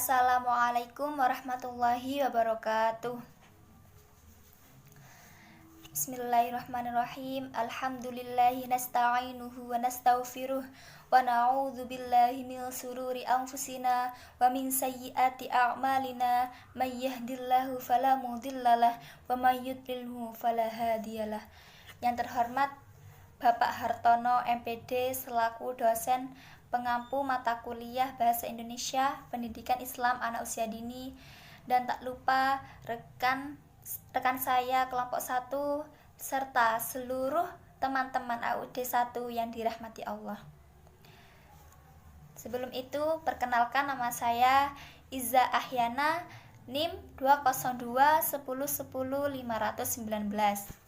Assalamualaikum warahmatullahi wabarakatuh. Bismillahirrahmanirrahim. Alhamdulillahi nasta'inuhu wa nastaghfiruh wa na'udzu billahi min sururi anfusina wa min sayyiati a'malina. May yahdihillahu fala mudhillalah wa may yudlilhu fala hadiyalah. Yang terhormat Bapak Hartono MPD selaku dosen pengampu mata kuliah Bahasa Indonesia Pendidikan Islam Anak Usia Dini, dan tak lupa rekan saya kelompok 1 serta seluruh teman-teman AUD 1 yang dirahmati Allah. Sebelum itu, perkenalkan, nama saya Iza Ahyana, NIM 202110519.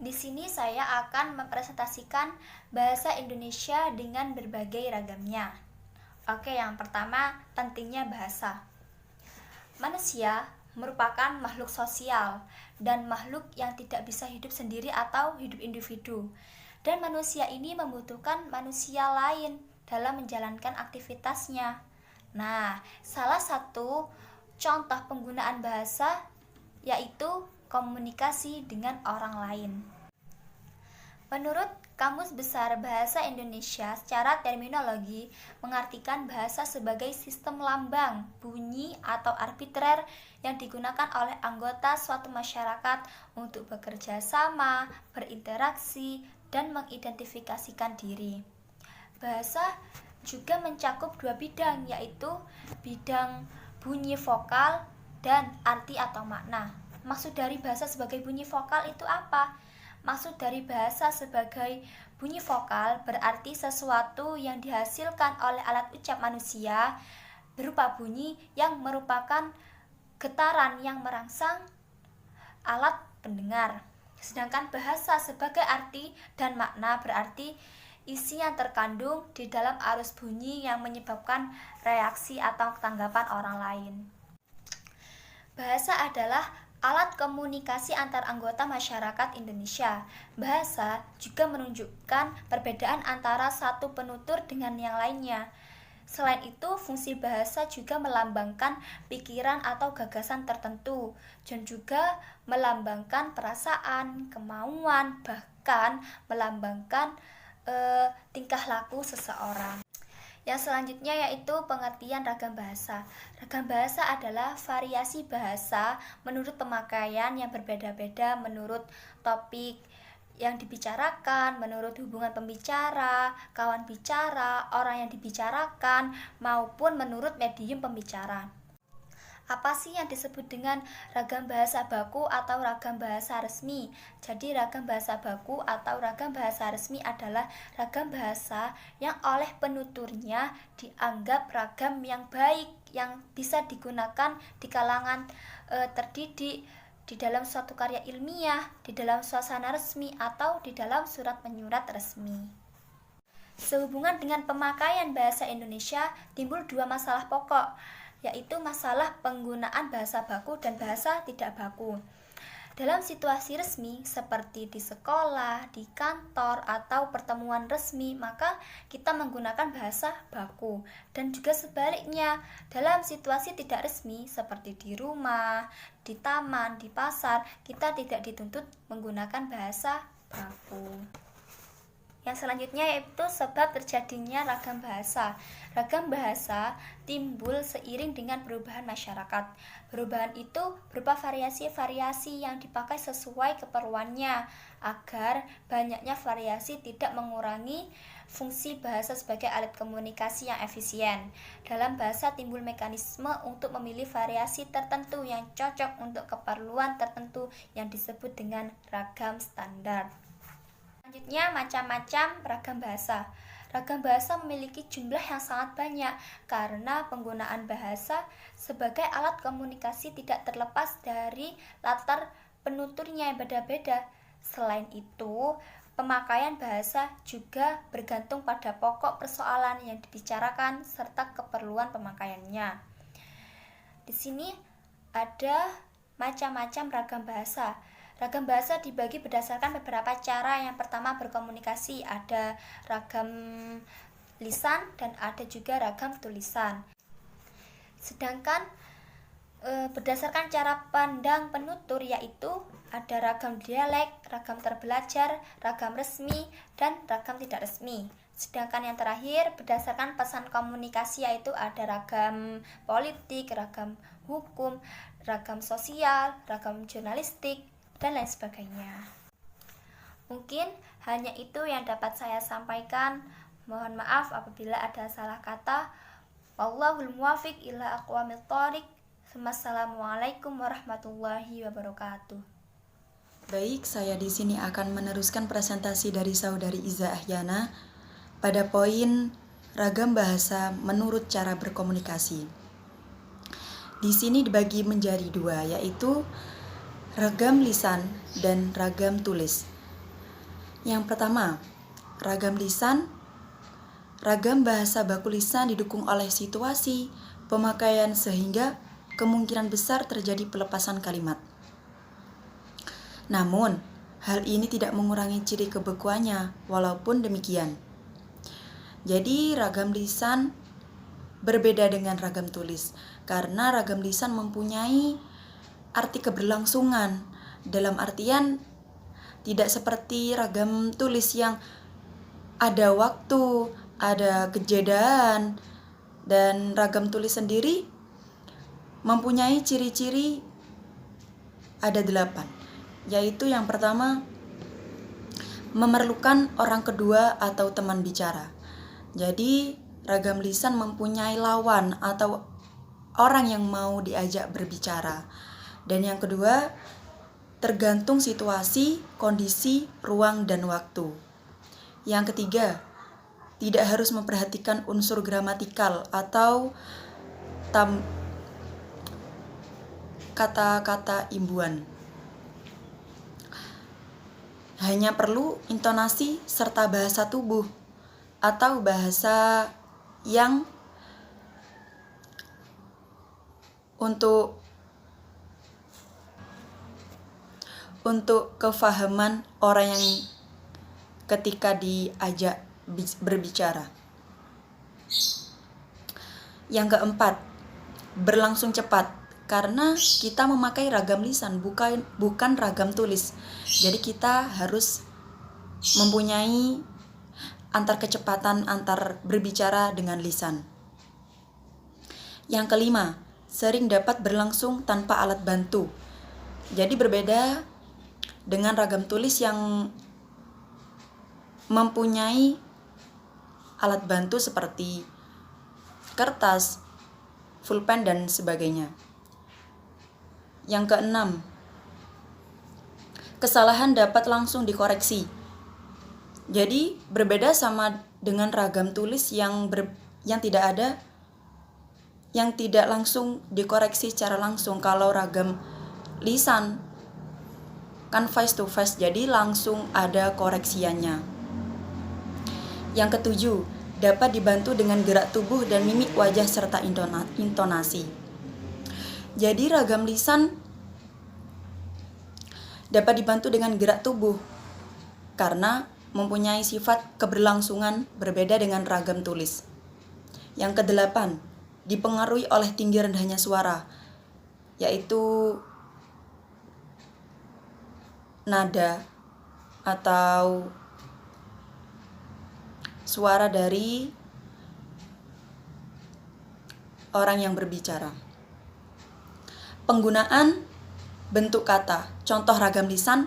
Di sini saya akan mempresentasikan bahasa Indonesia dengan berbagai ragamnya. Oke, yang pertama, pentingnya bahasa. Manusia merupakan makhluk sosial dan makhluk yang tidak bisa hidup sendiri atau hidup individu. Dan manusia ini membutuhkan manusia lain dalam menjalankan aktivitasnya. Nah, salah satu contoh penggunaan bahasa yaitu komunikasi dengan orang lain. Menurut Kamus Besar Bahasa Indonesia, secara terminologi mengartikan bahasa sebagai sistem lambang, bunyi, atau arbitrer yang digunakan oleh anggota suatu masyarakat untuk bekerja sama, berinteraksi, dan mengidentifikasikan diri. Bahasa juga mencakup dua bidang, yaitu bidang bunyi vokal dan arti atau makna. Maksud dari bahasa sebagai bunyi vokal itu apa? Maksud dari bahasa sebagai bunyi vokal berarti sesuatu yang dihasilkan oleh alat ucap manusia berupa bunyi yang merupakan getaran yang merangsang alat pendengar. Sedangkan bahasa sebagai arti dan makna berarti isi yang terkandung di dalam arus bunyi yang menyebabkan reaksi atau tanggapan orang lain. Bahasa adalah alat komunikasi antar anggota masyarakat Indonesia. Bahasa juga menunjukkan perbedaan antara satu penutur dengan yang lainnya. Selain itu, fungsi bahasa juga melambangkan pikiran atau gagasan tertentu, dan juga melambangkan perasaan, kemauan, bahkan melambangkan tingkah laku seseorang. Yang selanjutnya yaitu pengertian ragam bahasa. Ragam bahasa adalah variasi bahasa menurut pemakaian yang berbeda-beda menurut topik yang dibicarakan, menurut hubungan pembicara, kawan bicara, orang yang dibicarakan, maupun menurut medium pembicara. Apa sih yang disebut dengan ragam bahasa baku atau ragam bahasa resmi? Jadi ragam bahasa baku atau ragam bahasa resmi adalah ragam bahasa yang oleh penuturnya dianggap ragam yang baik, yang bisa digunakan di kalangan terdidik, di dalam suatu karya ilmiah, di dalam suasana resmi, atau di dalam surat menyurat resmi. Sehubungan dengan pemakaian bahasa Indonesia timbul dua masalah pokok, yaitu masalah penggunaan bahasa baku dan bahasa tidak baku. Dalam situasi resmi seperti di sekolah, di kantor, atau pertemuan resmi, maka kita menggunakan bahasa baku. Dan juga sebaliknya, dalam situasi tidak resmi seperti di rumah, di taman, di pasar, kita tidak dituntut menggunakan bahasa baku. Yang selanjutnya yaitu sebab terjadinya ragam bahasa. Ragam bahasa timbul seiring dengan perubahan masyarakat. Perubahan itu berupa variasi-variasi yang dipakai sesuai keperluannya, agar banyaknya variasi tidak mengurangi fungsi bahasa sebagai alat komunikasi yang efisien. Dalam bahasa timbul mekanisme untuk memilih variasi tertentu yang cocok untuk keperluan tertentu yang disebut dengan ragam standar. Selanjutnya, macam-macam ragam bahasa. Ragam bahasa memiliki jumlah yang sangat banyak karena penggunaan bahasa sebagai alat komunikasi tidak terlepas dari latar penuturnya yang beda-beda. Selain itu, pemakaian bahasa juga bergantung pada pokok persoalan yang dibicarakan serta keperluan pemakaiannya. Di sini ada macam-macam ragam bahasa. Ragam bahasa dibagi berdasarkan beberapa cara. Yang pertama, berkomunikasi. Ada ragam lisan dan ada juga ragam tulisan. Sedangkan berdasarkan cara pandang penutur yaitu ada ragam dialek, ragam terbelajar, ragam resmi, dan ragam tidak resmi. Sedangkan yang terakhir berdasarkan pesan komunikasi yaitu ada ragam politik, ragam hukum, ragam sosial, ragam jurnalistik, dan lain sebagainya. Mungkin hanya itu yang dapat saya sampaikan. Mohon maaf apabila ada salah kata. Wallahul muwaffiq ila aqwamit thoriq. Wassalamualaikum warahmatullahi wabarakatuh. Baik, saya di sini akan meneruskan presentasi dari Saudari Iza Ahyana pada poin ragam bahasa menurut cara berkomunikasi. Di sini dibagi menjadi dua, yaitu ragam lisan dan ragam tulis. Yang pertama, ragam lisan. Ragam bahasa baku lisan didukung oleh situasi, pemakaian sehingga kemungkinan besar terjadi pelepasan kalimat. Namun, hal ini tidak mengurangi ciri kebekuannya, walaupun demikian. Jadi, ragam lisan berbeda dengan ragam tulis, karena ragam lisan mempunyai arti keberlangsungan, dalam artian tidak seperti ragam tulis yang ada waktu, ada kejedaan, dan ragam tulis sendiri mempunyai ciri-ciri ada 8, yaitu yang pertama, memerlukan orang kedua atau teman bicara. Jadi, ragam lisan mempunyai lawan atau orang yang mau diajak berbicara. Dan yang kedua, tergantung situasi, kondisi, ruang, dan waktu. Yang ketiga, tidak harus memperhatikan unsur gramatikal atau kata-kata imbuhan. Hanya perlu intonasi serta bahasa tubuh atau bahasa yang untuk kefahaman orang yang ketika diajak berbicara. Yang keempat, berlangsung cepat. Karena kita memakai ragam lisan, bukan ragam tulis. Jadi kita harus mempunyai kecepatan antar berbicara dengan lisan. Yang kelima, sering dapat berlangsung tanpa alat bantu. Jadi berbeda dengan ragam tulis yang mempunyai alat bantu seperti kertas, pulpen, dan sebagainya. Yang keenam, kesalahan dapat langsung dikoreksi. Jadi berbeda sama dengan ragam tulis yang tidak langsung dikoreksi secara langsung. Kalau ragam lisan kan face to face, jadi langsung ada koreksiannya. Yang ketujuh, dapat dibantu dengan gerak tubuh dan mimik wajah serta intonasi. Jadi ragam lisan dapat dibantu dengan gerak tubuh karena mempunyai sifat keberlangsungan berbeda dengan ragam tulis. Yang kedelapan, dipengaruhi oleh tinggi rendahnya suara, yaitu nada atau suara dari orang yang berbicara. Penggunaan bentuk kata. Contoh ragam lisan,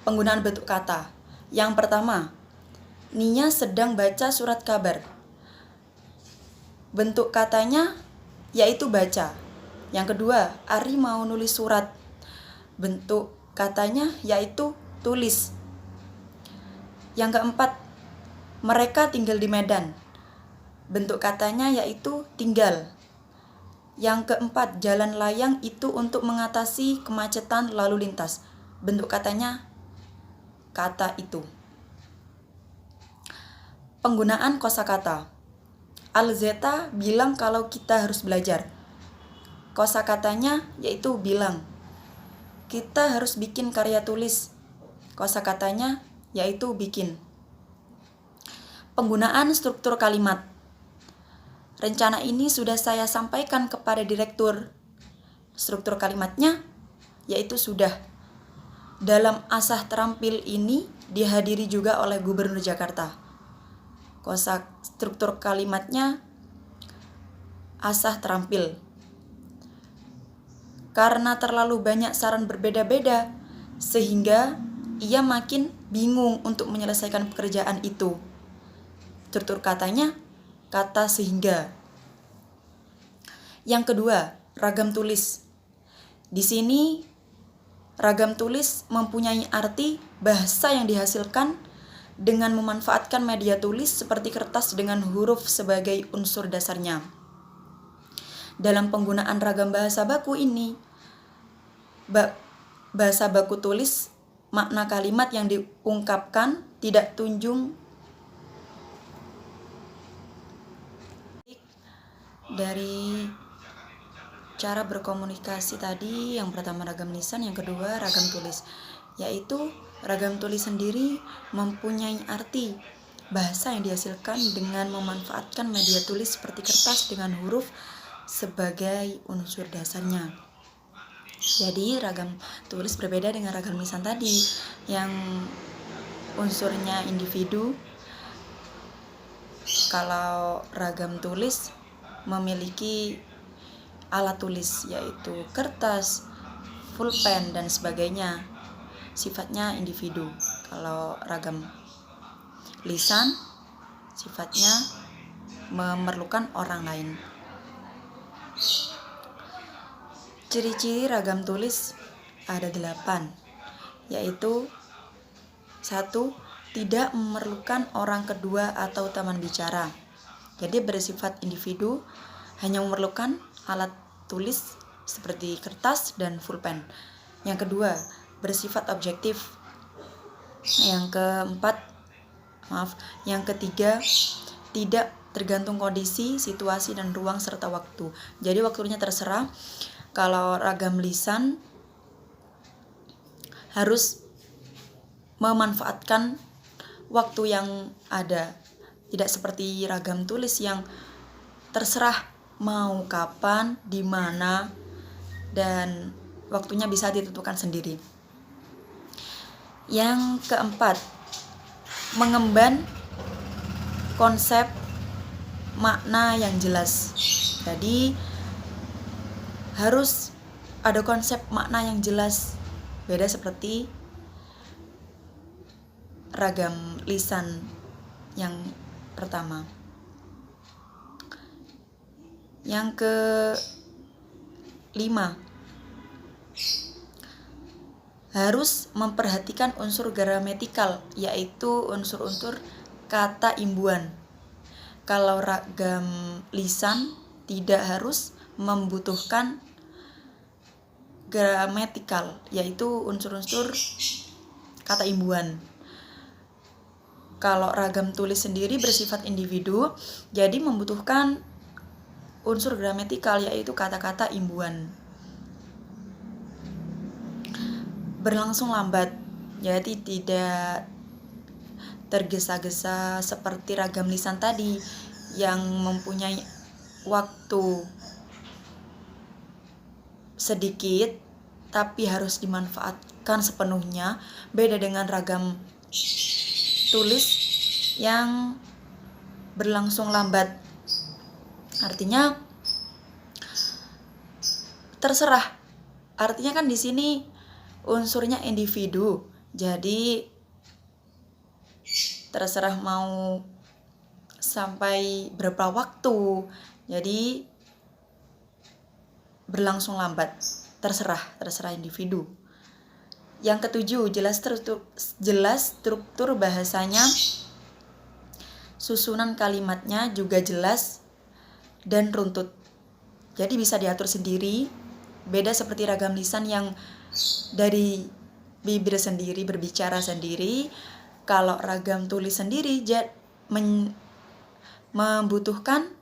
penggunaan bentuk kata. Yang pertama, Nia sedang baca surat kabar. Bentuk katanya yaitu baca. Yang kedua, Ari mau nulis surat. Bentuk katanya yaitu tulis. Yang keempat, mereka tinggal di Medan. Bentuk katanya yaitu tinggal. Yang keempat, jalan layang itu untuk mengatasi kemacetan lalu lintas. Bentuk katanya kata itu. Penggunaan kosakata. Alzeta bilang kalau kita harus belajar. Kosakatanya yaitu bilang. Kita harus bikin karya tulis. Kosakatanya yaitu bikin. Penggunaan struktur kalimat. Rencana ini sudah saya sampaikan kepada direktur. Struktur kalimatnya yaitu sudah. Dalam asah terampil ini dihadiri juga oleh Gubernur Jakarta. Kosa struktur kalimatnya asah terampil. Karena terlalu banyak saran berbeda-beda, sehingga ia makin bingung untuk menyelesaikan pekerjaan itu. Struktur katanya, kata sehingga. Yang kedua, ragam tulis. Di sini, ragam tulis mempunyai arti bahasa yang dihasilkan dengan memanfaatkan media tulis seperti kertas dengan huruf sebagai unsur dasarnya. Dalam penggunaan ragam bahasa baku ini, bahasa baku tulis, makna kalimat yang diungkapkan tidak tunjung dari cara berkomunikasi tadi. Yang pertama ragam lisan, yang kedua ragam tulis, yaitu ragam tulis sendiri mempunyai arti bahasa yang dihasilkan dengan memanfaatkan media tulis seperti kertas dengan huruf sebagai unsur dasarnya. Jadi ragam tulis berbeda dengan ragam lisan tadi yang unsurnya individu. Kalau ragam tulis memiliki alat tulis yaitu kertas, pulpen dan sebagainya, sifatnya individu. Kalau ragam lisan sifatnya memerlukan orang lain. Ciri-ciri ragam tulis ada 8, yaitu 1. Tidak memerlukan orang kedua atau teman bicara. Jadi bersifat individu, hanya memerlukan alat tulis seperti kertas dan pulpen. Yang kedua, bersifat objektif. Yang ketiga, tidak tergantung kondisi, situasi dan ruang serta waktu. Jadi waktunya terserah. Kalau ragam lisan harus memanfaatkan waktu yang ada. Tidak seperti ragam tulis yang terserah mau kapan, di mana, dan waktunya bisa ditentukan sendiri. Yang keempat, mengemban konsep makna yang jelas. Jadi harus ada konsep makna yang jelas, beda seperti ragam lisan yang pertama. Yang kelima, harus memperhatikan unsur gramatikal, yaitu unsur-unsur kata imbuhan. Kalau ragam lisan tidak harus membutuhkan gramatikal, yaitu unsur-unsur kata imbuhan. Kalau ragam tulis sendiri bersifat individu, jadi membutuhkan unsur gramatikal, yaitu kata-kata imbuhan. Berlangsung lambat, jadi tidak tergesa-gesa seperti ragam lisan tadi yang mempunyai waktu sedikit tapi harus dimanfaatkan sepenuhnya. Beda dengan ragam tulis yang berlangsung lambat, artinya terserah. Artinya kan di sini unsurnya individu, jadi terserah mau sampai berapa waktu. Jadi berlangsung lambat, terserah individu. Yang ketujuh, jelas struktur bahasanya, susunan kalimatnya juga jelas dan runtut. Jadi bisa diatur sendiri, beda seperti ragam lisan yang dari bibir sendiri, berbicara sendiri. Kalau ragam tulis sendiri membutuhkan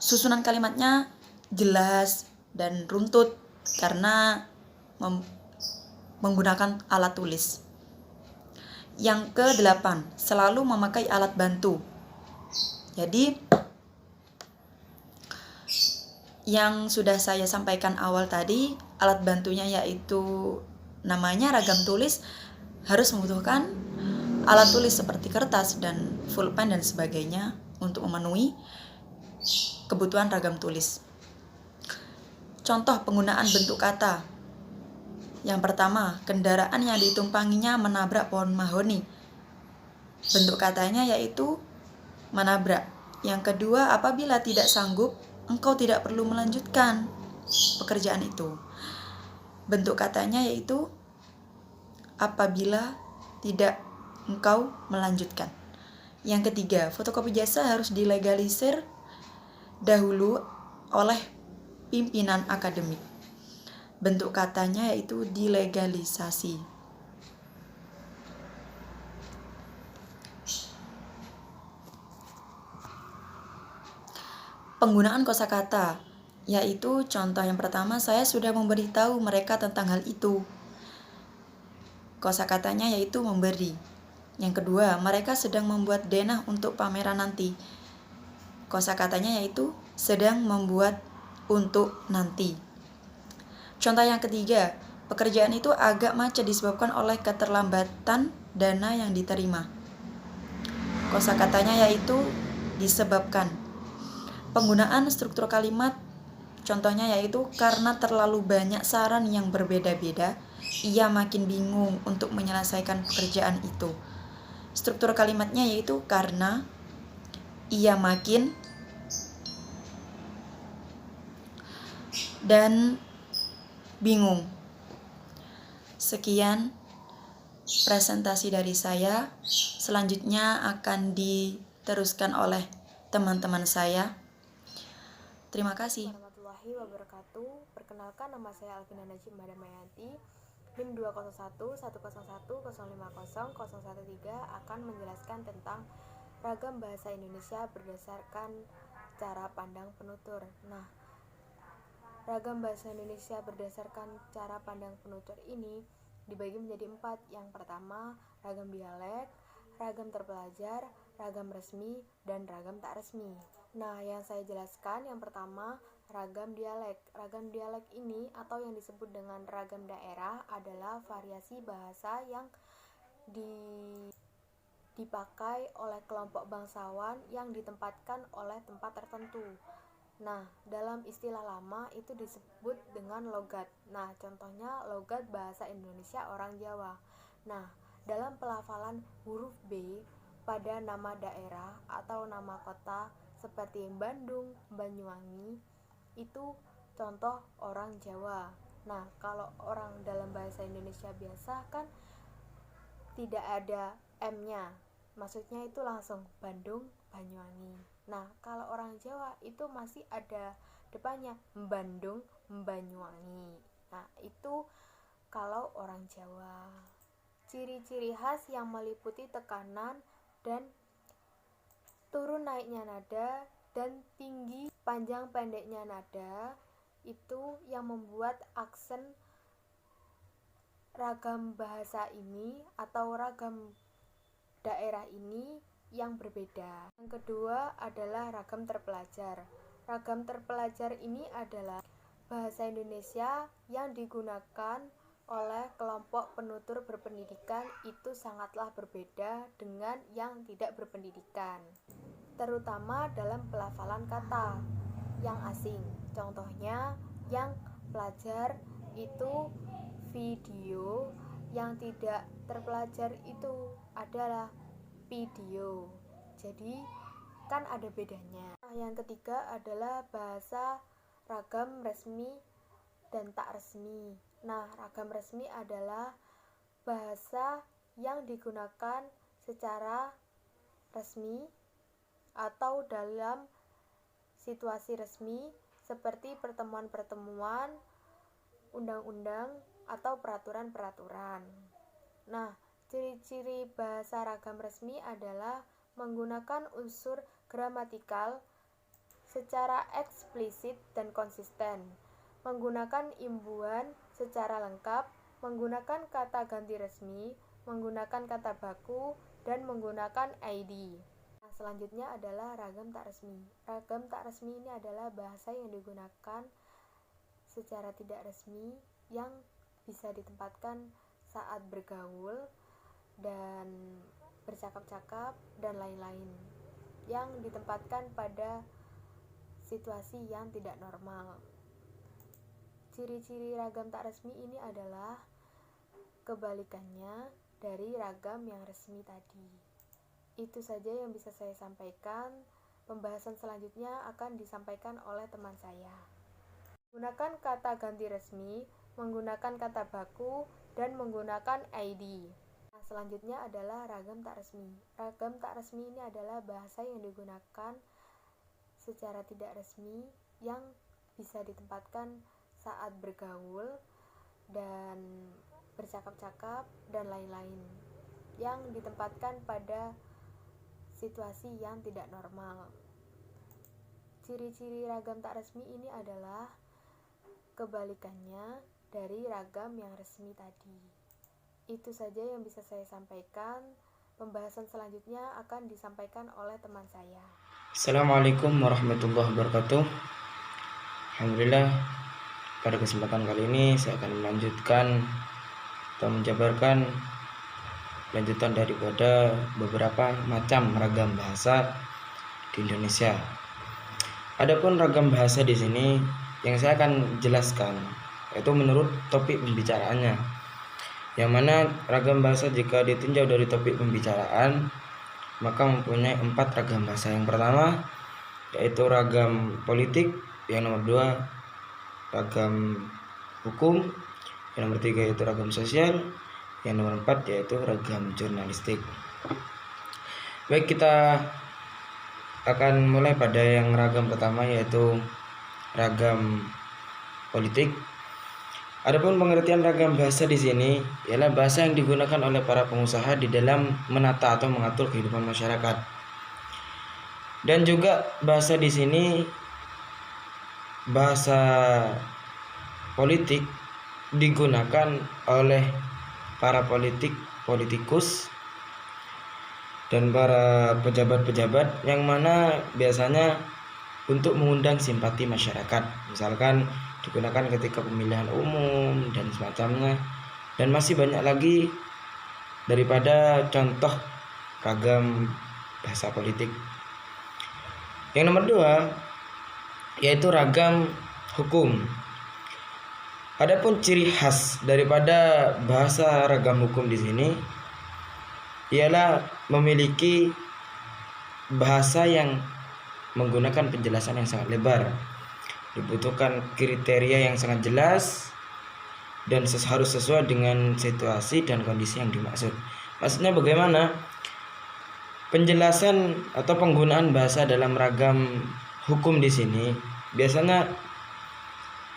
susunan kalimatnya jelas dan runtut karena menggunakan alat tulis. Yang ke-8, selalu memakai alat bantu. Jadi yang sudah saya sampaikan awal tadi, alat bantunya yaitu namanya ragam tulis, harus membutuhkan alat tulis seperti kertas dan pulpen dan sebagainya untuk memenuhi kebutuhan ragam tulis. Contoh penggunaan bentuk kata. Yang pertama, kendaraan yang ditumpanginya menabrak pohon mahoni. Bentuk katanya yaitu menabrak. Yang kedua, apabila tidak sanggup, engkau tidak perlu melanjutkan pekerjaan itu. Bentuk katanya yaitu apabila tidak engkau melanjutkan. Yang ketiga, fotokopi jasa harus dilegalisir dahulu oleh pimpinan akademik. Bentuk katanya yaitu dilegalisasi. Penggunaan kosakata, yaitu contoh yang pertama saya sudah memberitahu mereka tentang hal itu. Kosakatanya yaitu memberi. Yang kedua, mereka sedang membuat denah untuk pameran nanti. Kosakatanya yaitu sedang membuat untuk nanti. Contoh yang ketiga, pekerjaan itu agak macet disebabkan oleh keterlambatan dana yang diterima. Kosakatanya yaitu disebabkan. Penggunaan struktur kalimat, contohnya yaitu karena terlalu banyak saran yang berbeda-beda, ia makin bingung untuk menyelesaikan pekerjaan itu. Struktur kalimatnya yaitu karena, ia makin, dan bingung. Sekian presentasi dari saya. Selanjutnya akan diteruskan oleh teman-teman saya. Terima kasih. Warahmatullahi wabarakatuh. Perkenalkan, nama saya Alvina Najib Madamayanti. NIM 2011110500113 akan menjelaskan tentang ragam bahasa Indonesia berdasarkan cara pandang penutur. Nah, ragam bahasa Indonesia berdasarkan cara pandang penutur ini dibagi menjadi 4. Yang pertama, ragam dialek, ragam terpelajar, ragam resmi, dan ragam tak resmi. Nah, yang saya jelaskan yang pertama, ragam dialek. Ragam dialek ini atau yang disebut dengan ragam daerah adalah variasi bahasa yang dipakai oleh kelompok bangsawan yang ditempatkan oleh tempat tertentu. Nah, dalam istilah lama itu disebut dengan logat. Nah, contohnya logat bahasa Indonesia orang Jawa. Nah, dalam pelafalan huruf B pada nama daerah atau nama kota seperti Bandung, Banyuwangi, itu contoh orang Jawa. Nah, kalau orang dalam bahasa Indonesia biasa kan tidak ada M-nya. Maksudnya itu langsung Bandung, Banyuwangi. Nah, kalau orang Jawa itu masih ada depannya Bandung, Banyuwangi. Nah, itu kalau orang Jawa. Ciri-ciri khas yang meliputi tekanan dan turun naiknya nada dan tinggi panjang pendeknya nada itu yang membuat aksen ragam bahasa ini atau ragam daerah ini yang berbeda. Yang kedua adalah ragam terpelajar. Ragam terpelajar ini adalah bahasa Indonesia yang digunakan oleh kelompok penutur berpendidikan itu sangatlah berbeda dengan yang tidak berpendidikan, terutama dalam pelafalan kata yang asing. Contohnya, yang pelajar itu video, yang tidak terpelajar itu adalah video. Jadi kan ada bedanya. Nah, yang ketiga adalah bahasa ragam resmi dan tak resmi. Nah, ragam resmi adalah bahasa yang digunakan secara resmi atau dalam situasi resmi seperti pertemuan-pertemuan, undang-undang, atau peraturan-peraturan. Nah, ciri-ciri bahasa ragam resmi adalah menggunakan unsur gramatikal secara eksplisit dan konsisten, menggunakan imbuhan secara lengkap, menggunakan kata ganti resmi, menggunakan kata baku, dan menggunakan ID. Nah, selanjutnya adalah ragam tak resmi. Ragam tak resmi ini adalah bahasa yang digunakan secara tidak resmi yang bisa ditempatkan saat bergaul dan bercakap-cakap dan lain-lain, yang ditempatkan pada situasi yang tidak normal. Ciri-ciri ragam tak resmi ini adalah kebalikannya dari ragam yang resmi tadi. Itu saja yang bisa saya sampaikan. Pembahasan selanjutnya akan disampaikan oleh teman saya. Menggunakan kata ganti resmi, menggunakan kata baku, dan menggunakan ID. Nah, selanjutnya adalah ragam tak resmi. Ragam tak resmi ini adalah bahasa yang digunakan secara tidak resmi yang bisa ditempatkan saat bergaul dan bercakap-cakap dan lain-lain, yang ditempatkan pada situasi yang tidak normal. Ciri-ciri ragam tak resmi ini adalah kebalikannya dari ragam yang resmi tadi. Itu saja yang bisa saya sampaikan. Pembahasan selanjutnya akan disampaikan oleh teman saya. Assalamualaikum warahmatullahi wabarakatuh. Alhamdulillah, pada kesempatan kali ini saya akan melanjutkan atau menjabarkan lanjutan daripada beberapa macam ragam bahasa di Indonesia. Adapun ragam bahasa di sini yang saya akan jelaskan yaitu menurut topik pembicaraannya, yang mana ragam bahasa jika ditinjau dari topik pembicaraan maka mempunyai 4 ragam bahasa. Yang pertama yaitu ragam politik, yang nomor 2 ragam hukum, yang nomor 3 yaitu ragam sosial, yang nomor 4 yaitu ragam jurnalistik. Baik, kita akan mulai pada yang ragam pertama yaitu ragam politik. Adapun pengertian ragam bahasa di sini ialah bahasa yang digunakan oleh para pengusaha di dalam menata atau mengatur kehidupan masyarakat. Dan juga bahasa di sini, bahasa politik digunakan oleh para politikus dan para pejabat-pejabat yang mana biasanya untuk mengundang simpati masyarakat. Misalkan digunakan ketika pemilihan umum dan semacamnya, dan masih banyak lagi daripada contoh ragam bahasa politik. Yang nomor 2 yaitu ragam hukum. Adapun ciri khas daripada bahasa ragam hukum di sini ialah memiliki bahasa yang menggunakan penjelasan yang sangat lebar. Dibutuhkan kriteria yang sangat jelas dan harus sesuai dengan situasi dan kondisi yang dimaksud. Maksudnya bagaimana? Penjelasan atau penggunaan bahasa dalam ragam hukum di sini biasanya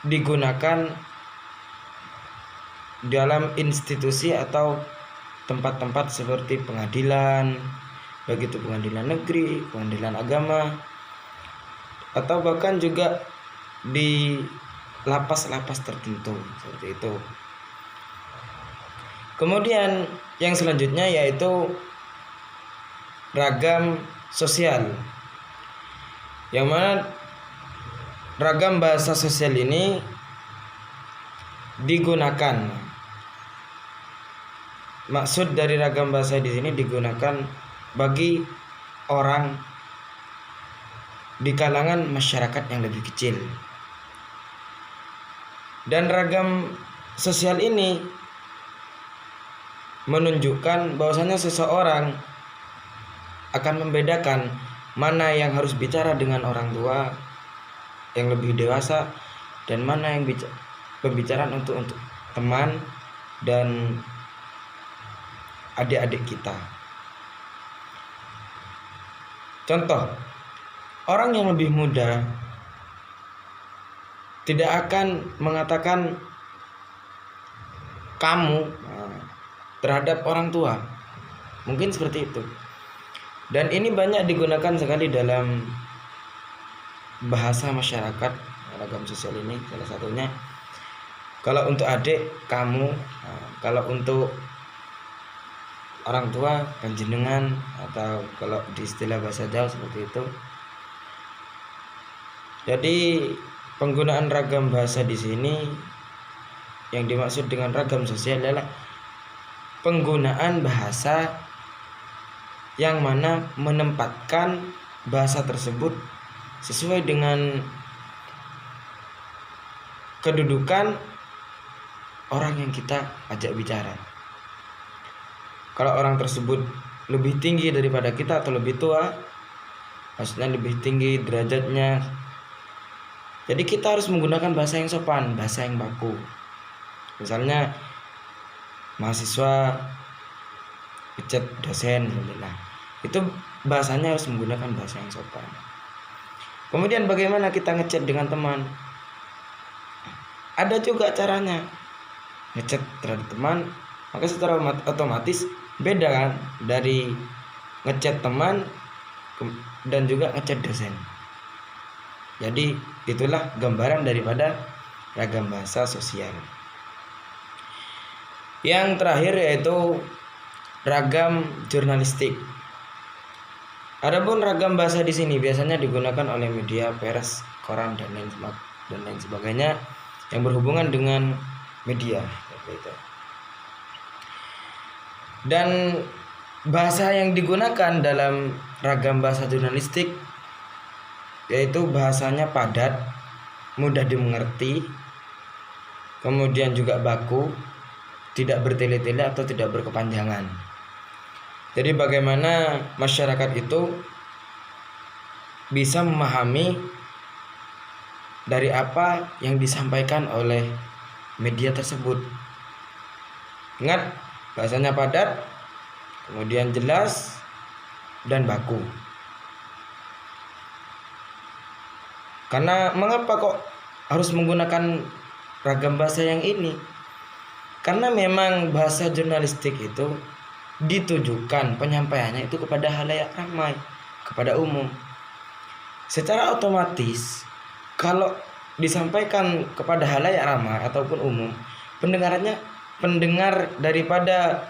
digunakan dalam institusi atau tempat-tempat seperti pengadilan, baik itu pengadilan negeri, pengadilan agama, atau bahkan juga di lapas-lapas tertentu seperti itu. Kemudian yang selanjutnya yaitu ragam sosial, yang mana ragam bahasa sosial ini digunakan, maksud dari ragam bahasa di sini digunakan bagi orang di kalangan masyarakat yang lebih kecil. Dan ragam sosial ini menunjukkan bahwasanya seseorang akan membedakan mana yang harus bicara dengan orang tua yang lebih dewasa dan mana yang pembicaraan untuk teman dan adik-adik kita. Contoh, orang yang lebih muda tidak akan mengatakan kamu terhadap orang tua. Mungkin seperti itu. Dan ini banyak digunakan sekali dalam bahasa masyarakat ragam sosial ini. Salah satunya kalau untuk adik kamu, kalau untuk orang tua, panjenengan, atau kalau di istilah bahasa Jawa seperti itu. Jadi penggunaan ragam bahasa di sini yang dimaksud dengan ragam sosial adalah penggunaan bahasa yang mana menempatkan bahasa tersebut sesuai dengan kedudukan orang yang kita ajak bicara. Kalau orang tersebut lebih tinggi daripada kita atau lebih tua, maksudnya lebih tinggi derajatnya, jadi kita harus menggunakan bahasa yang sopan, bahasa yang baku. Misalnya mahasiswa ngechat dosen, nah itu bahasanya harus menggunakan bahasa yang sopan. Kemudian bagaimana kita ngechat dengan teman? Ada juga caranya. Ngechat terhadap teman, maka secara otomatis beda kan dari ngechat teman dan juga ngechat dosen. Jadi itulah gambaran daripada ragam bahasa sosial. Yang terakhir yaitu ragam jurnalistik. Adapun ragam bahasa di sini biasanya digunakan oleh media, pers, koran dan lain sebagainya yang berhubungan dengan media. Dan bahasa yang digunakan dalam ragam bahasa jurnalistik yaitu bahasanya padat, mudah dimengerti, kemudian juga baku, tidak bertele-tele atau tidak berkepanjangan. Jadi bagaimana masyarakat itu bisa memahami dari apa yang disampaikan oleh media tersebut. Ingat, bahasanya padat, kemudian jelas dan baku. Karena mengapa kok harus menggunakan ragam bahasa yang ini? Karena memang bahasa jurnalistik itu ditujukan penyampaiannya itu kepada halayak ramai, kepada umum. Secara otomatis kalau disampaikan kepada halayak ramai ataupun umum, pendengar daripada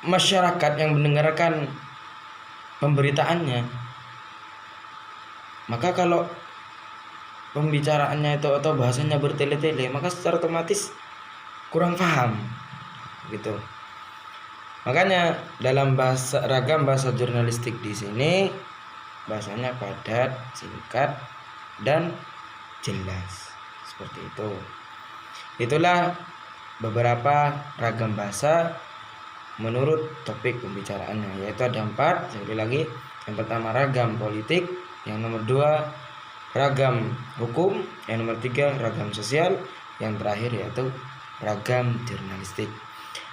masyarakat yang mendengarkan pemberitaannya, maka kalau pembicaraannya itu atau bahasanya bertele-tele, maka secara otomatis kurang paham gitu. Makanya dalam ragam bahasa jurnalistik di sini bahasanya padat, singkat dan jelas. Seperti itu. Itulah beberapa ragam bahasa menurut topik pembicaraannya, yaitu ada 4. Sekali lagi, yang pertama ragam politik, yang nomor 2 ragam hukum, yang nomor 3 ragam sosial, yang terakhir yaitu ragam jurnalistik.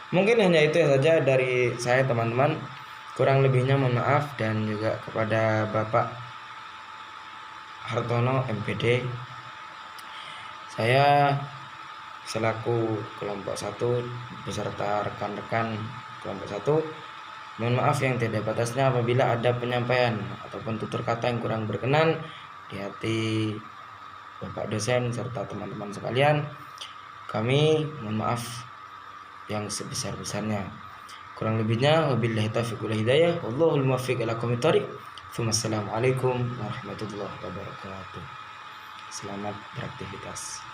Mungkin hanya itu saja dari saya teman-teman. Kurang lebihnya mohon maaf, dan juga kepada Bapak Hartono MPD, saya selaku kelompok 1 beserta rekan-rekan kelompok 1 mohon maaf yang tidak batasnya apabila ada penyampaian ataupun tutur kata yang kurang berkenan di hati Bapak dosen serta teman-teman sekalian. Kami mohon maaf yang sebesar-besarnya. Kurang lebihnya wabillahi taufiq wal hidayah, wallahul muwaffiq ila aqwamit thoriq. Wassalamualaikum warahmatullahi wabarakatuh. Selamat beraktivitas.